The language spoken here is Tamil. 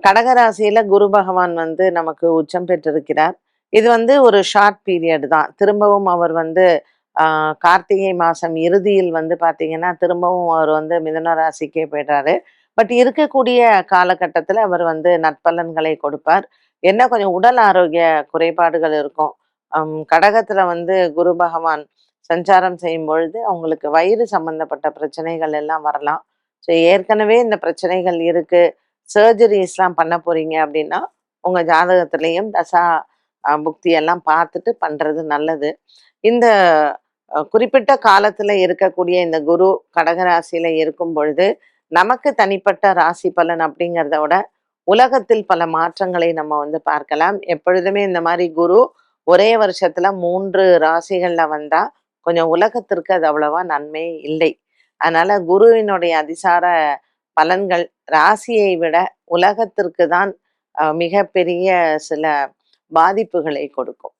கடகராசியில குரு பகவான் வந்து நமக்கு உச்சம் பெற்றிருக்கிறார். இது வந்து ஒரு ஷார்ட் பீரியட் தான். திரும்பவும் அவர் வந்து கார்த்திகை மாசம் இறுதியில் வந்து பார்த்தீங்கன்னா, திரும்பவும் அவர் வந்து மிதுன ராசிக்கே போயிடுறாரு. பட் இருக்கக்கூடிய காலகட்டத்தில அவர் வந்து நற்பலன்களை கொடுப்பார். என்ன கொஞ்சம் உடல் ஆரோக்கிய குறைபாடுகள் இருக்கும். கடகத்தில வந்து குரு பகவான் சஞ்சாரம் செய்யும்பொழுது, அவங்களுக்கு வயிறு சம்மந்தப்பட்ட பிரச்சனைகள் எல்லாம் வரலாம். ஸோ ஏற்கனவே இந்த பிரச்சனைகள் இருக்கு. சர்ஜரிஸ்லாம் பண்ண போறீங்க அப்படின்னா, உங்க ஜாதகத்திலயும் தசா புக்தி எல்லாம் பார்த்துட்டு பண்றது நல்லது. இந்த குறிப்பிட்ட காலத்துல இருக்கக்கூடிய இந்த குரு கடகராசியில இருக்கும் பொழுது, நமக்கு தனிப்பட்ட ராசி பலன் அப்படிங்கிறத விட, உலகத்தில் பல மாற்றங்களை நம்ம வந்து பார்க்கலாம். எப்பொழுதுமே இந்த மாரி குரு ஒரே வருஷத்துல 3 ராசிகள்ல வந்தா, கொஞ்சம் உலகத்திற்கு அது அவ்வளவா நன்மை இல்லை. அதனால குருவினுடைய அதிசார பலன்கள் ராசியை விட உலகத்திற்கு தான் மிகப்பெரிய சில பாதிப்புகளை கொடுக்கும்.